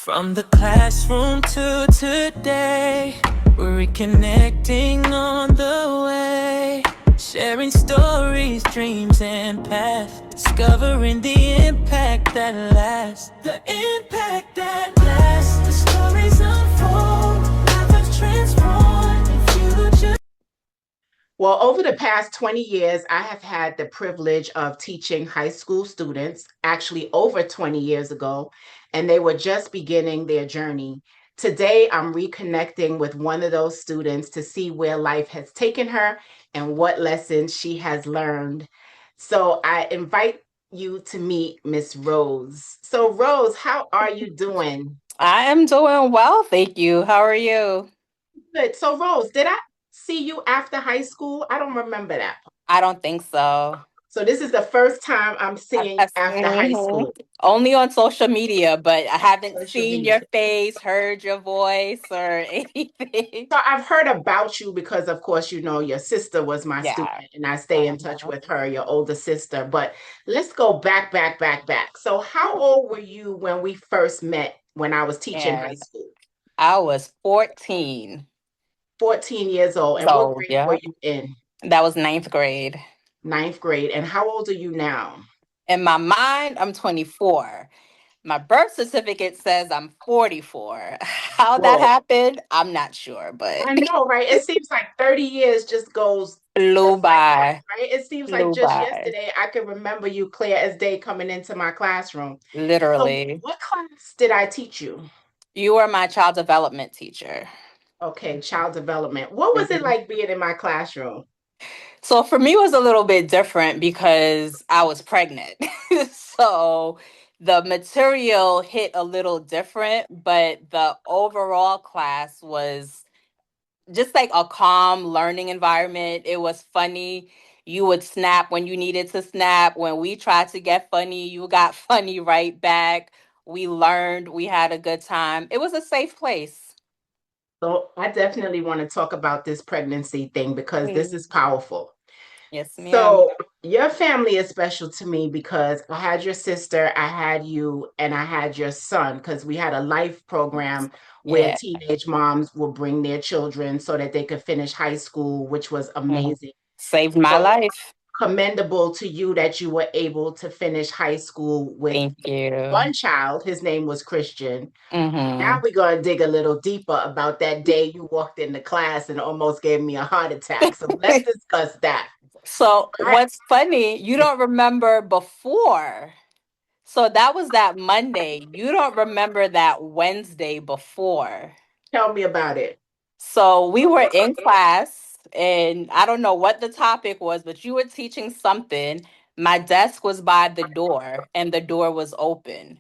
From the classroom to today, we're reconnecting on the way. Sharing stories, dreams, and paths. Discovering the impact that lasts. The impact that lasts. The stories unfold. Lives transformed in future. Well, over the past 20 years, I have had the privilege of teaching high school students, actually over 20 years ago, and they were just beginning their journey. Today, I'm reconnecting with one of those students to see where life has taken her and what lessons she has learned. So I invite you to meet Miss Rose. So, Rose, how are you doing? I am doing well, thank you. How are you? Good. So, Rose, did I see you after high school? I don't remember that. I don't think so. So this is the first time I'm seeing you after high Mhm. school, Only on social media, but I haven't social seen media. your face, heard your voice, or anything. So I've heard about you because, of course, you know, your sister was my Yeah. student and I stay in touch with her, your older sister. But let's go back. So how old were you when we first met when I was teaching high And school? I was 14. 14 years old. And what So, grade were yeah, you in? that was ninth grade. Ninth grade. And how old are you now? In my mind, I'm 24. My birth certificate says I'm 44. How that Whoa. happened, I'm not sure, but I know, right? It seems like 30 years just goes flew just like that, by, right? It seems like flew just by, yesterday I can remember you clear as day coming into my classroom. So, literally. what class did I teach you? You were my child development teacher. Okay, child development. What was it Mhm. like being in my classroom? So for me, it was a little bit different because I was pregnant. So the material hit a little different, but the overall class was just like a calm learning environment. It was funny. You would snap when you needed to snap. When we tried to get funny, you got funny right back. We learned, we had a good time. It was a safe place. So, I definitely want to talk about this pregnancy thing because this Mm. is powerful. Yes, ma'am. So, your family is special to me because I had your sister, I had you, and I had your son because we had a life program where Yeah. teenage moms will bring their children so that they could finish high school, which was Mhm. amazing. Saved my So, life. commendable to you that you were able to finish high school with Thank you. one child. His name was Christian. Now Hmm. we're going to dig a little deeper about that day you walked into class and almost gave me a heart attack. So, let's discuss that. So I, what's funny, you don't remember before. So that was that Monday. You don't remember that Wednesday before. Tell me about it. So we were in class, and I don't know what the topic was, but you were teaching something. My desk was by the door, and the door was open.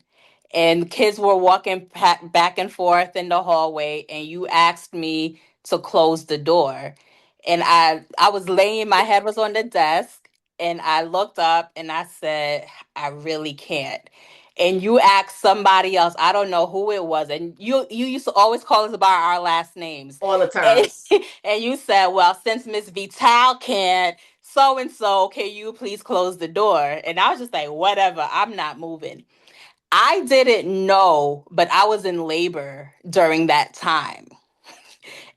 And kids were walking back and forth in the hallway, and you asked me to close the door. And I was laying, my head was on the desk, and I looked up and I said, I really can't. And you asked somebody else, I don't know who it was, and you used to always call us by our last names. All the And, time. and you said, well, since Miss Vital can't, so and so, can you please close the door? And I was just like, whatever, I'm not moving. I didn't know, but I was in labor during that time.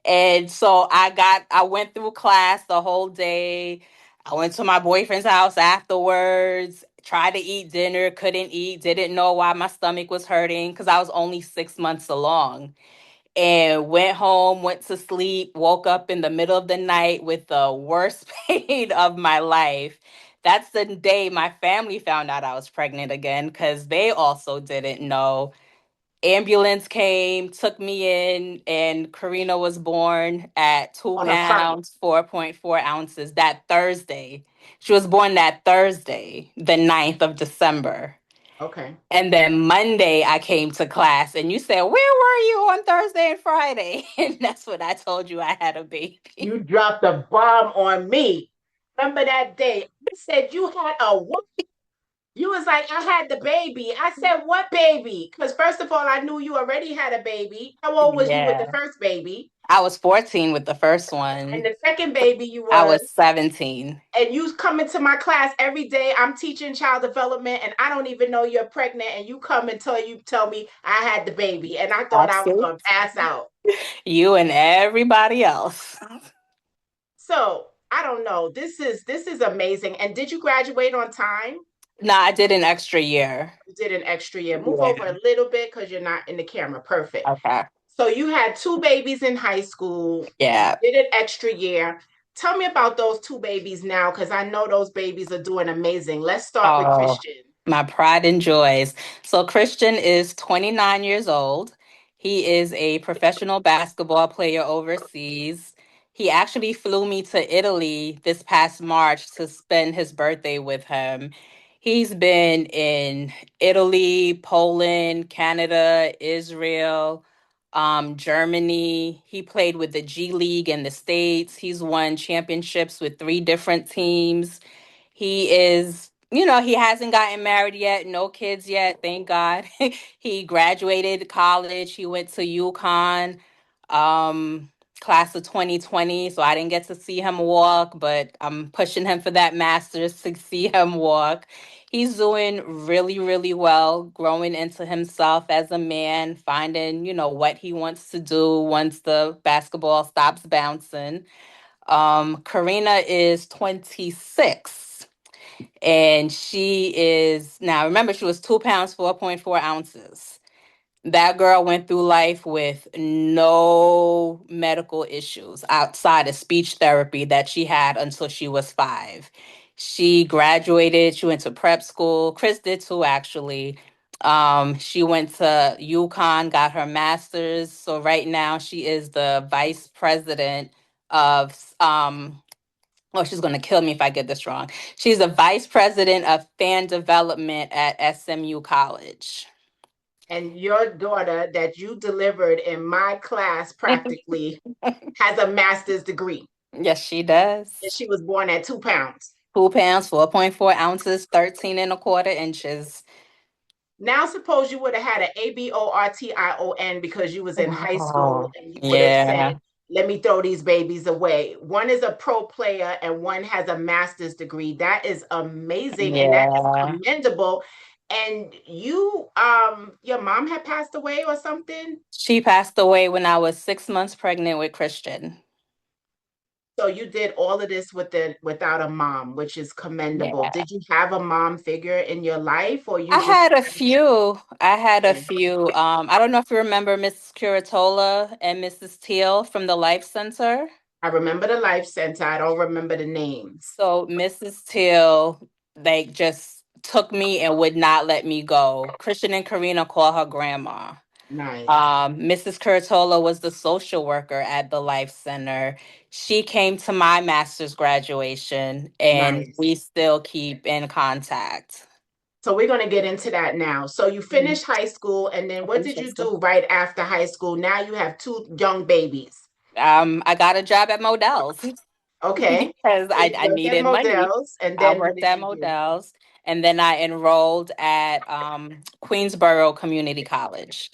And so I went through class the whole day. I went to my boyfriend's house afterwards, tried to eat dinner, couldn't eat, didn't know why my stomach was hurting because I was only 6 months along. And went home, went to sleep, woke up in the middle of the night with the worst pain of my life. That's the day my family found out I was pregnant again because they also didn't know. Ambulance came, took me in, and Karina was born at two On the first. pounds, 4.4 ounces that Thursday. She was born that Thursday, the 9th of December. Okay. And then Monday, I came to class, and you said, where were you on Thursday and Friday? And that's when I told you I had a baby. You dropped a bomb on me. Remember that day? I said you had a what? You was like, I had the baby. I said, what baby? Because first of all, I knew you already had a baby. How old was you with the Yeah. first baby? I was 14 with the first And one. the second baby you I was, was 17. and you come into my class every day. I'm teaching child development, and I don't even know you're pregnant, and you come and tell me I had the baby, and I thought I was Absolutely. gonna pass out. You and everybody else. So I don't know. This is amazing. And did you graduate on time? No, I did an extra year. You did an extra year. Move over Yeah. a little bit because you're not in the camera. Perfect. Okay. So you had two babies in high school. You Yeah. did an extra year. Tell me about those two babies now, because I know those babies are doing amazing. Let's start with Oh, Christian. my pride and joys. So Christian is 29 years old. He is a professional basketball player overseas. He actually flew me to Italy this past March to spend his birthday with him. He's been in Italy, Poland, Canada, Israel, Germany. He played with the G League in the States. He's won championships with three different teams. He is, he hasn't gotten married yet, no kids yet, thank God. He graduated college. He went to UConn, um, class of 2020. So I didn't get to see him walk, but I'm pushing him for that master's to see him walk. He's doing really, really well, growing into himself as a man, finding, what he wants to do once the basketball stops bouncing. Karina is 26 and she is now, remember, she was 2 pounds, 4.4 ounces. That girl went through life with no medical issues outside of speech therapy that she had until she was 5. She graduated, she went to prep school. Chris did too, actually. She went to UConn, got her master's. So right now she is the vice president of oh, she's going to kill me if I get this wrong. She's the vice president of fan development at SMU College. And your daughter that you delivered in my class practically has a master's degree. Yes, she And does. she was born at 2 pounds. 2 pounds, 4.4 ounces, 13 and a quarter inches. Now, suppose you would have had an abortion because you was in high school Oh, and you would have said, yeah, let me throw these babies away. One is a pro player and one has a master's degree. That is amazing and that is yeah. commendable. And your mom had passed away or something? She passed away when I was 6 months pregnant with Christian. So you did all of this without a mom, which is commendable. Yeah. Did you have a mom figure in your life or you I just had a kind few. I had a of, few. I don't know if you remember Miss Curatola and Mrs. Teal from the Life Center. I remember the life center. I don't remember the names. So Mrs. Till, they just took me and would not let me go. Christian and Karina call her grandma. Nice. Mrs. Curtola was the social worker at the Life Center. She came to my master's graduation, and Nice. we still keep in contact. So we're going to get into that now. So you Mhm. finished high school, and then what did you Interesting. do right after high school? Now you have two young babies. I got a job at Modell's Okay. because So you I worked at needed money. Modell's, and I then what worked did at you do? Modell's, and then I enrolled at Queensborough Community College.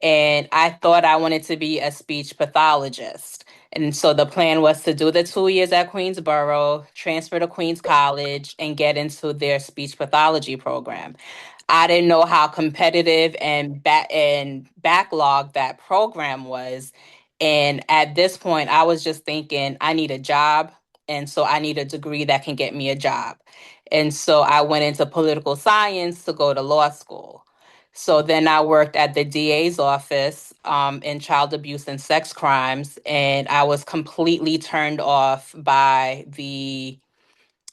And I thought I wanted to be a speech pathologist. And so the plan was to do the 2 years at Queensborough, transfer to Queens College, and get into their speech pathology program. I didn't know how competitive and backlog that program was. And at this point, I was just thinking, I need a job. And so I need a degree that can get me a job. And so I went into political science to go to law school. So then I worked at the DA's office in child abuse and sex crimes, and I was completely turned off by the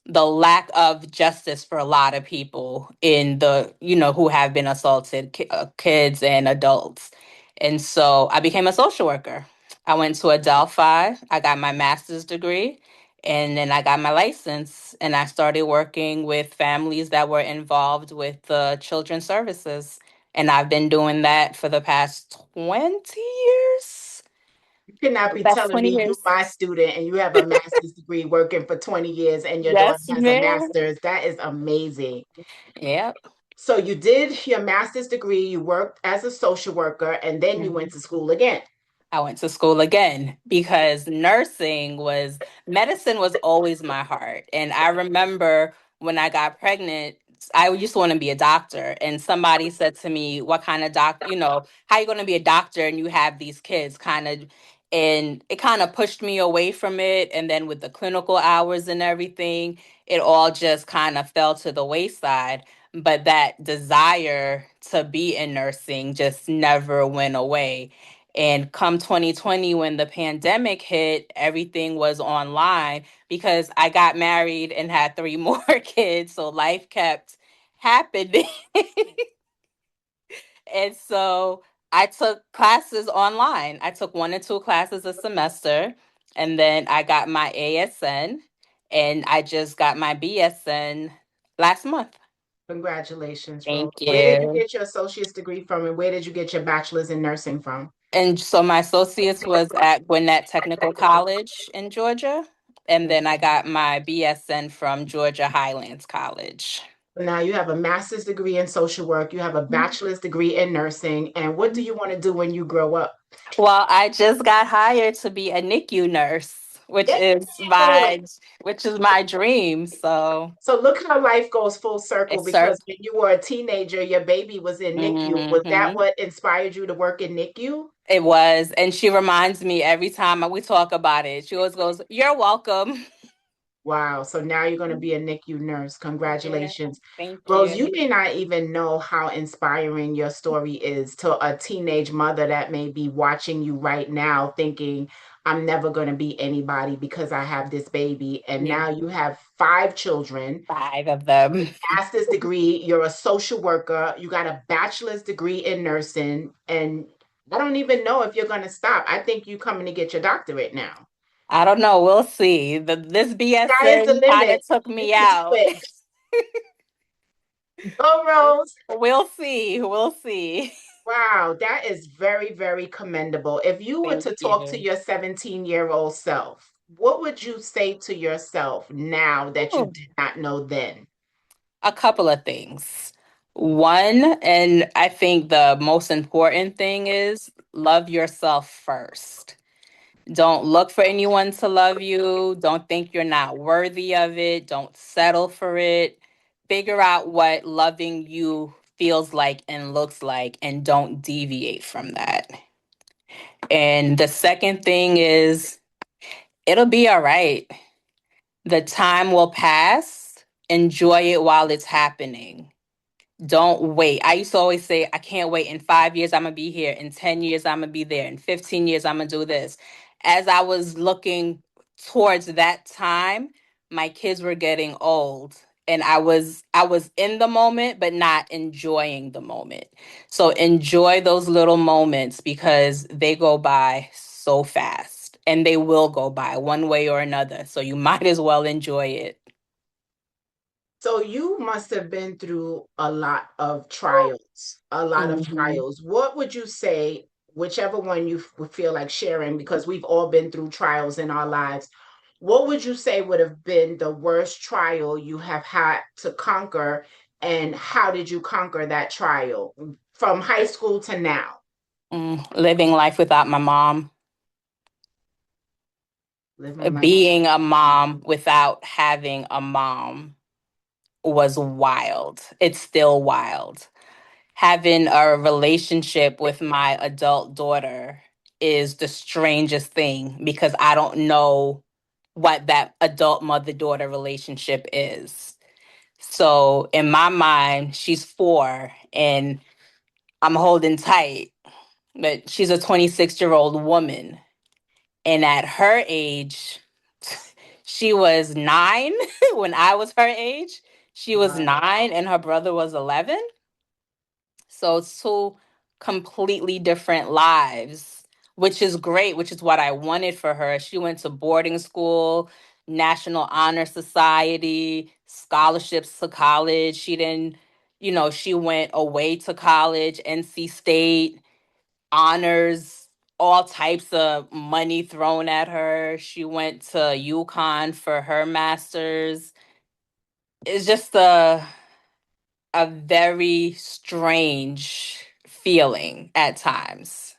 lack of justice for a lot of people in the, who have been assaulted, kids and adults. And so I became a social worker. I went to Adelphi, I got my master's degree, and then I got my license, and I started working with families that were involved with the children's services. And I've been doing that for the past 20 years. You cannot be That's telling 20 me you years. my student and you have a master's degree working for 20 years and your daughter Yes, has a ma'am. master's. That is amazing. Yep. So you did your master's degree, you worked as a social worker, and then you went to school again. I went to school again because medicine was always my heart. And I remember when I got pregnant, I used to want to be a doctor. And somebody said to me, what kind of how you going to be a doctor and you have these kids and it kind of pushed me away from it. And then with the clinical hours and everything, it all just kind of fell to the wayside. But that desire to be in nursing just never went away. And come 2020, when the pandemic hit, everything was online because I got married and had three more kids. So life kept happening. And so I took classes online. I took 1 or 2 classes a semester. And then I got my ASN and I just got my BSN last month. Congratulations, Rose. Thank Where did you you. get your associate's degree from, and where did you get your bachelor's in nursing from? And so my associates was at Gwinnett Technical College in Georgia. And then I got my BSN from Georgia Highlands College. Now you have a master's degree in social work, you have a bachelor's degree in nursing, and what do you want to do when you grow up? Well, I just got hired to be a NICU nurse, Yay! which is my dream. So So look how life goes full circle, it served. because when you were a teenager, your baby was in NICU. Was that Mhm. what inspired you to work in NICU? It was, and she reminds me every time we talk about it. She always goes, "You're welcome." Wow. So now you're going to be a NICU nurse. Yeah, Congratulations. thank Rose, you you. may not even know how inspiring your story is to a teenage mother that may be watching you right now thinking, I'm never going to be anybody because I have this baby. And Yeah, now you have 5 children, 5 of them. master's degree, you're a social worker, you got a bachelor's degree in nursing, and I don't even know if you're going to stop. I think you're coming to get your doctorate now. I don't know. We'll see. This Sky is the BSN kind limit. of took You me can do out. it. Go, Rose. We'll see. We'll see. Wow, that is very, very commendable. If you were Thank to talk to you. your 17-year-old self, what would you say to yourself now that you Ooh. did not know then? A couple of things. One, and I think the most important thing is love yourself first. Don't look for anyone to love you. Don't think you're not worthy of it. Don't settle for it. Figure out what loving you feels like and looks like, and don't deviate from that. And the second thing is, it'll be all right. The time will pass. Enjoy it while it's happening. Don't wait. I used to always say, I can't wait. In 5 years, I'm going to be here. In 10 years, I'm going to be there. In 15 years, I'm going to do this. As I was looking towards that time, my kids were getting old. And I was in the moment, but not enjoying the moment. So enjoy those little moments because they go by so fast and they will go by one way or another. So you might as well enjoy it. So you must have been through a lot of trials, a lot of Mhm. trials. What would you say, whichever one you would feel like sharing, because we've all been through trials in our lives, what would you say would have been the worst trial you have had to conquer, and how did you conquer that trial from high school to now? Living life without my mom. Living life. Being a mom without having a mom was wild. It's still wild. Having a relationship with my adult daughter is the strangest thing because I don't know what that adult mother daughter relationship is. So in my mind, she's 4 and I'm holding tight, but she's a 26-year-old woman. And at her age, she was 9 when I was her age. She was Wow. 9 and her brother was 11. So it's 2 completely different lives, which is great, which is what I wanted for her. She went to boarding school, National Honor Society, scholarships to college. She didn't, she went away to college, NC State honors, all types of money thrown at her. She went to UConn for her master's. It's just a very strange feeling at times.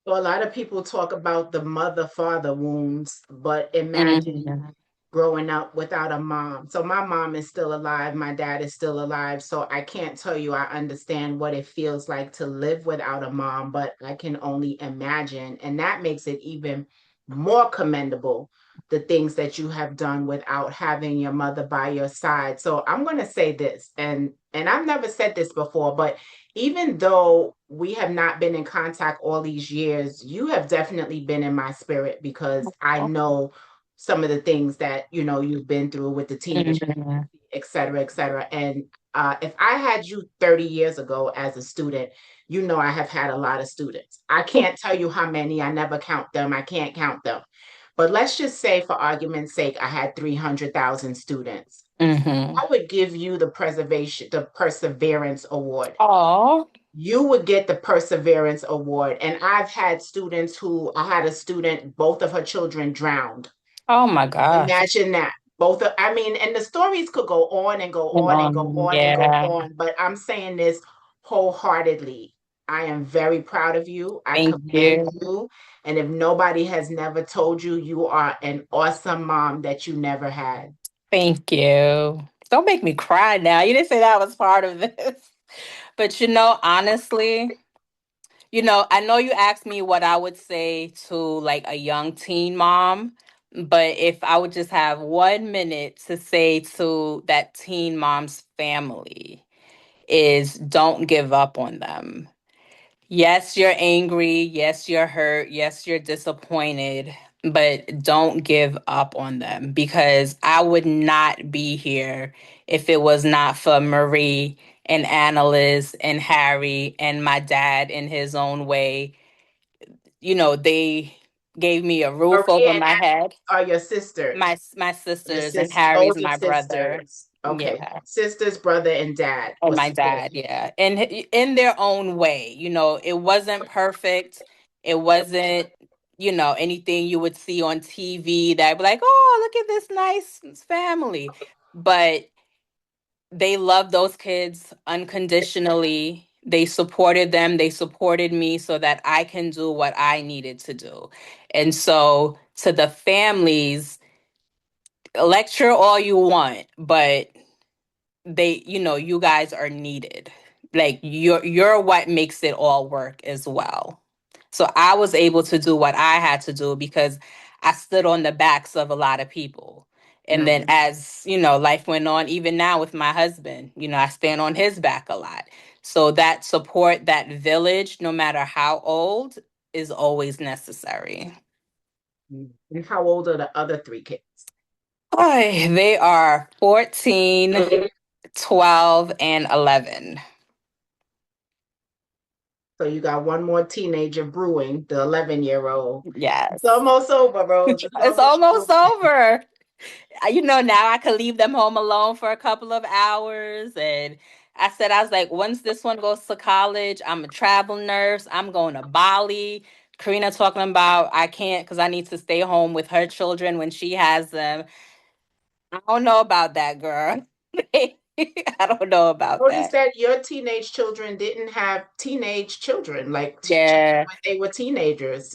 So a lot of people talk about the mother-father wounds, but imagine Mhm. growing up without a mom. So my mom is still alive, my dad is still alive. So I can't tell you I understand what it feels like to live without a mom, but I can only imagine. And that makes it even more commendable, the things that you have done without having your mother by your side. So I'm going to say this, and I've never said this before, but even though we have not been in contact all these years, you have definitely been in my spirit because I know some of the things that you've been through with the teenage, Mhm. et cetera, et cetera. And if I had you 30 years ago as a student, I have had a lot of students. I can't tell you how many. I never count them. I can't count them. But let's just say, for argument's sake, I had 300,000 students. Mhm. I would give you the Perseverance Award. Oh, You would get the Perseverance Award. And I had a student, both of her children drowned. oh my gosh. Imagine that. I mean, and the stories could go on and go And on and go on and go yeah, on, but I'm saying this wholeheartedly. I am very proud of you. I thank commend you. you. And if nobody has never told you, you are an awesome mom that you never had. Thank you. Don't make me cry now. You didn't say that was part of this. But honestly, I know you asked me what I would say to like a young teen mom, but if I would just have 1 minute to say to that teen mom's family is don't give up on them. Yes, you're angry. Yes, you're hurt. Yes, you're disappointed, but don't give up on them because I would not be here if it was not for Marie and Annalise and Harry and my dad in his own way. They gave me a roof Maria over and my head. Anna are your sisters. My Your sisters and sister, oh, Harry's your my brother. sisters. Okay. Yeah. Sisters, brother, and dad And was my supportive. dad, yeah. And in their own way, it wasn't perfect. It wasn't, anything you would see on TV that be like, oh, look at this nice family. But they loved those kids unconditionally. They supported them. They supported me so that I can do what I needed to do. And so to the families, lecture all you want, but you guys are needed. Like you're what makes it all work as well. So I was able to do what I had to do because I stood on the backs of a lot of people. And then Mhm. as life went on, even now with my husband, I stand on his back a lot. So that support, that village, no matter how old, is always necessary. And how old are the other three kids? Ay, they are 14, 12, and 11. So you got one more teenager brewing, the 11-year-old. It's Yes. almost over, Rose. It's It's almost almost over. over. Now I could leave them home alone for a couple of hours. And I was like, once this one goes to college, I'm a travel nurse. I'm going to Bali. Karina talking about I can't because I need to stay home with her children when she has them. I don't know about that, girl. I don't know about Notice that. that your teenage children didn't have teenage children, like children Yeah. when they were teenagers.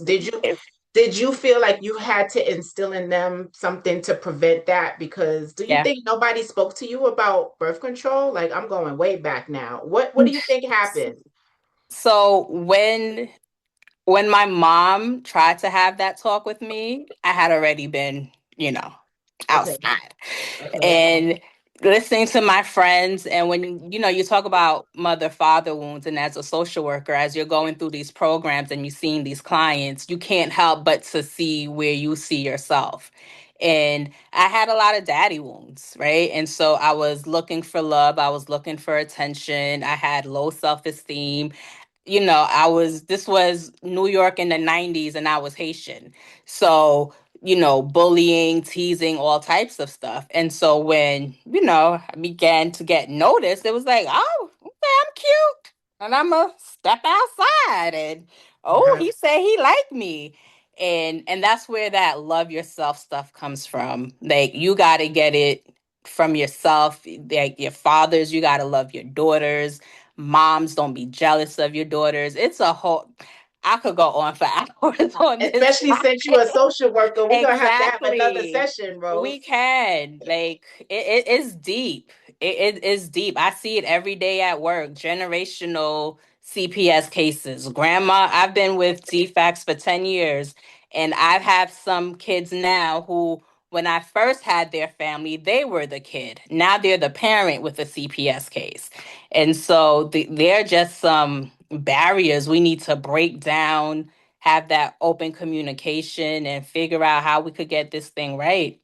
Did you feel like you had to instill in them something to prevent that? Because do you Yeah. think nobody spoke to you about birth control? Like, I'm going way back now. What do you think happened? So when my mom tried to have that talk with me, I had already been, Okay. outside Okay. and listening to my friends. And when, you talk about mother father wounds, and as a social worker, as you're going through these programs and you're seeing these clients, you can't help but to see where you see yourself. And I had a lot of daddy wounds, right? And so I was looking for love. I was looking for attention. I had low self esteem. This was New York in the 90s and I was Haitian. So, bullying, teasing, all types of stuff. And so when, I began to get noticed, it was like, oh, okay, I'm cute. And I'm a step outside. And oh, he said he liked me. And that's where that love yourself stuff comes from. Like you gotta get it from yourself. Like your fathers, you gotta love your daughters. Moms, don't be jealous of your daughters. It's a whole I could go on for hours on this Especially since you're a topic. social worker, we're gonna have to have another Exactly. session, Rose. We can. Like it is deep. It is deep. I see it every day at work. Generational CPS cases. Grandma, I've been with DFACS for 10 years, and I've had some kids now who, when I first had their family, they were the kid. Now they're the parent with a CPS case. And so they're just some barriers we need to break down, have that open communication, and figure out how we could get this thing right.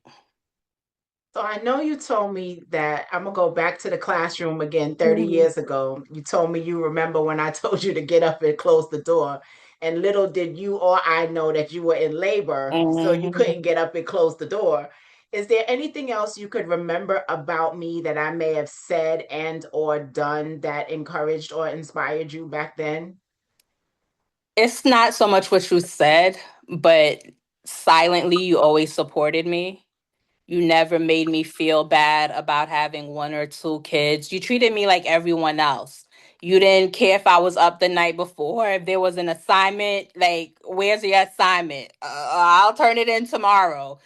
So I know you told me that I'm gonna go back to the classroom again 30 Mhm. years ago. You told me you remember when I told you to get up and close the door. And little did you or I know that you were in labor, so you Mhm. couldn't get up and close the door. Is there anything else you could remember about me that I may have said and or done that encouraged or inspired you back then? It's not so much what you said, but silently, you always supported me. You never made me feel bad about having one or two kids. You treated me like everyone else. You didn't care if I was up the night before, if there was an assignment, like, where's your assignment? I'll turn it in tomorrow.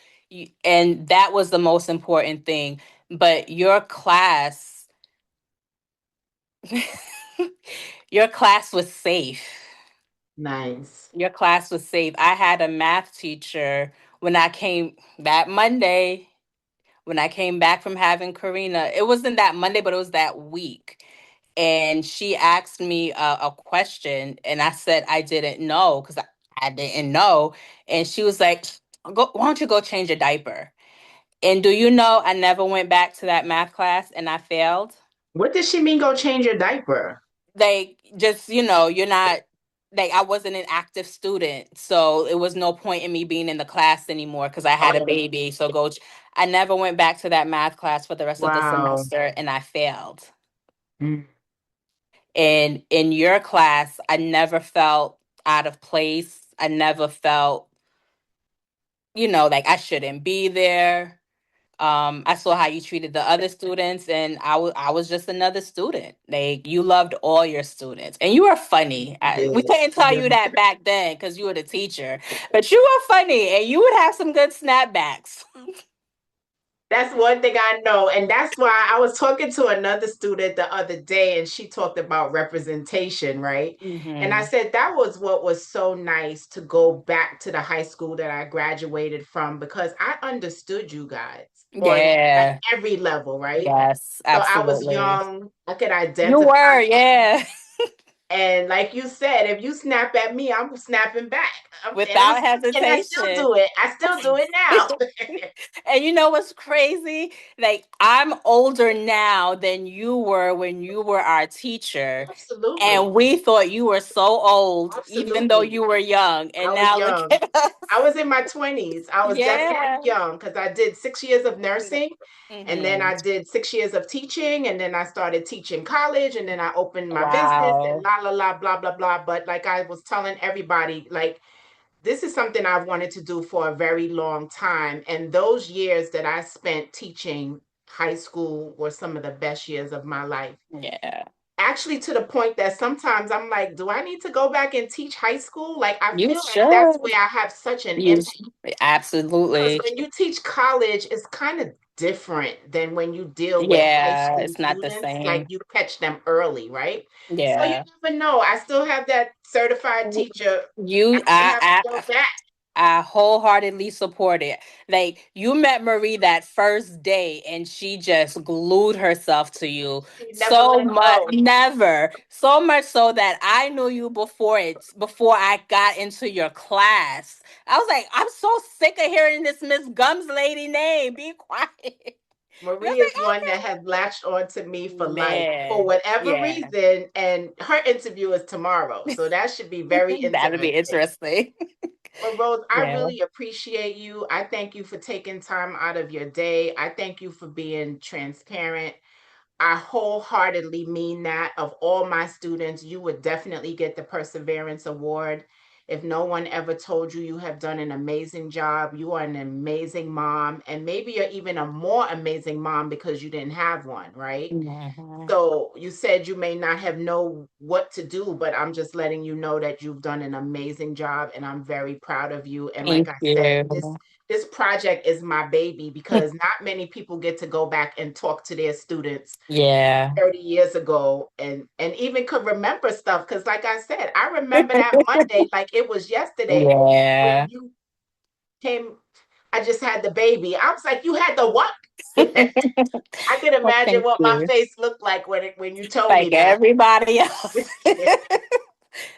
And that was the most important thing. But your class, your class was safe. Nice. Your class was safe. I had a math teacher when I came that Monday. When I came back from having Karina, it wasn't that Monday, but it was that week. And she asked me a question, and I said I didn't know because I didn't know. And she was like, "Go, why don't you go change a diaper?" And do you know, I never went back to that math class, and I failed. What did she mean go change your diaper? Like, just, you're not, like, I wasn't an active student, so it was no point in me being in the class anymore because I had a Oh, baby. So I never went back to that math class for the rest of the wow. semester, and I failed. Mm. And in your class, I never felt out of place. I never felt, like I shouldn't be there. I saw how you treated the other students, and I was just another student. Like, you loved all your students, and you were funny. You We did. couldn't tell you that back then because you were the teacher, but you were funny, and you would have some good snapbacks. That's one thing I know. And that's why I was talking to another student the other day, and she talked about representation, right? And I Hmm. said that was what was so nice to go back to the high school that I graduated from because I understood you guys on like Yeah. every level, right? Yes. So I was Absolutely. young, I could You identify. were. Yeah. And like you said, if you snap at me, I'm snapping back. Without And I still hesitation. do it. I still do it now. And you know what's crazy? Like, I'm older now than you were when you were our teacher. Absolutely. And we thought you were so old, even though Absolutely. you were young. I And was now look young. at us. I was in my 20s. I was definitely Yeah. young because I did 6 years of nursing and then Hmm. I did 6 years of teaching and then I started teaching college and then I opened my business and Wow. la la la blah blah blah. But like I was telling everybody, like this is something I've wanted to do for a very long time. And those years that I spent teaching high school were some of the best years of my life. Yeah. Actually, to the point that sometimes I'm like, do I need to go back and teach high school? Like, I You feel like that's should. where I have such an You impact. sh- Because Absolutely. when you teach college, it's kind of different than when you deal with high Yeah. school It's not the students. Like, same. you catch them early, right? So you Yeah. never know. I still have that certified teacher. I You, might have to go back. I wholeheartedly support it. Like, you met Marie that first day and she just glued herself to you You never so let much, go. never, so much so that I knew you before I got into your class. I was like, I'm so sick of hearing this Miss Gums lady name. Be quiet. And I was Marie is one that like, has latched on to me for okay. life for Man, whatever yeah. reason. And her interview is tomorrow. So that should be very That'll be interesting. interesting. But Rose, I Yeah. really appreciate you. I thank you for taking time out of your day. I thank you for being transparent. I wholeheartedly mean that. Of all my students, you would definitely get the Perseverance Award. if no one ever told you, you have done an amazing job. You are an amazing mom, and maybe you're even a more amazing mom because you didn't have one, right? Mhm. So you said you may not have know what to do, but I'm just letting you know that you've done an amazing job, and I'm very proud of you. And like Thank I said, you. this project is my baby because not many people get to go back and talk to their students Yeah. 30 years ago and even could remember stuff. Because like I said, I remember that Monday like it was yesterday when Yeah. you came. I just had the baby. I was like, you had the what? I can Well, imagine thank what my you. face looked like when you told me Like that. everybody else.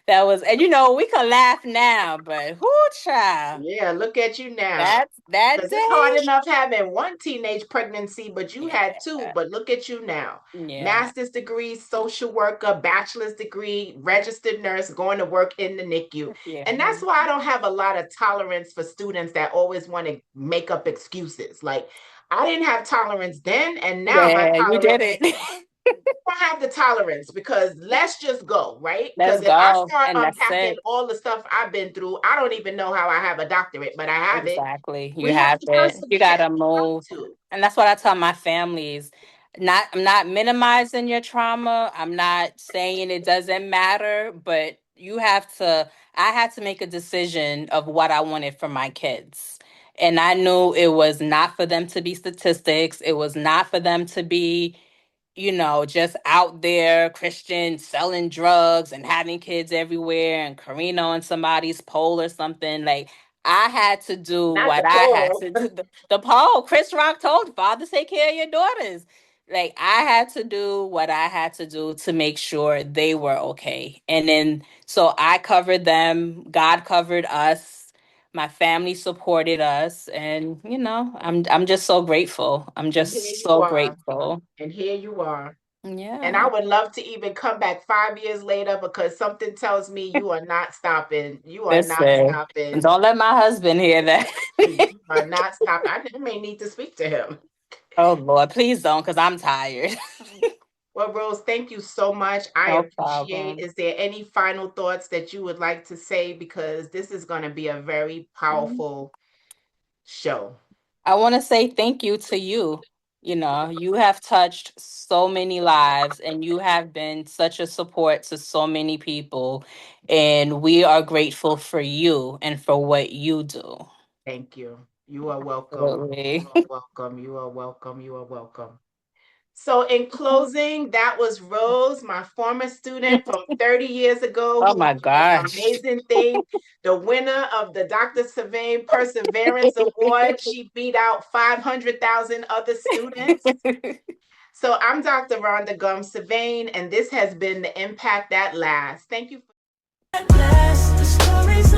That was, and we can laugh now, but whoo, child, Yeah, look at you now. that's that Because it's hard day. enough having one teenage pregnancy, but you had two. Yeah. But look at you now. Yeah. Master's degree, social worker, bachelor's degree, registered nurse, going to work in the NICU. Yeah. And that's why I don't have a lot of tolerance for students that always want to make up excuses. Like, I didn't have tolerance then, and now my Yeah, you did tolerance it. don't have the tolerance because let's just go, right? Let's Because if I go. start And that's unpacking it. all the stuff I've been through, I don't even know how I have a doctorate, but I have it. Exactly. You We have have to it. You persevere. gotta We have move. to. And that's what I tell my families. I'm not minimizing your trauma. I'm not saying it doesn't matter, but I had to make a decision of what I wanted for my kids. And I knew it was not for them to be statistics. It was not for them to be just out there, Christian, selling drugs and having kids everywhere and careening on somebody's pole or something. Like, I had to do Not what the I had pole. to do. The pole, Chris Rock told fathers take care of your daughters. Like, I had to do what I had to do to make sure they were okay. And then, so I covered them, God covered us. My family supported us, and I'm just so grateful. I'm And here just you so are. grateful. And here you are. And I Yeah. would love to even come back 5 years later because something tells me you are not stopping. You are not Listen, stopping. don't let my husband hear that. You are not stopping. I may need to speak to him. Oh Lord, please don't, because I'm tired. Well, Rose, thank you so much. I No appreciate. problem. Is there any final thoughts that you would like to say? Because this is going to be a very powerful show. I want to say thank you to you. You have touched so many lives and you have been such a support to so many people. And we are grateful for you and for what you do. Thank you. You are welcome. You Absolutely. are welcome. You are welcome. You are welcome. So, in closing, that was Rose, my former student from 30 years ago, Oh who my is doing gosh. amazing things. The winner of the Dr. Savain Perseverance Award. She beat out 500,000 other students. So, I'm Dr. Rhonda Gumbs-Savain, and this has been the Impact That Lasts. Thank you. At last, the stories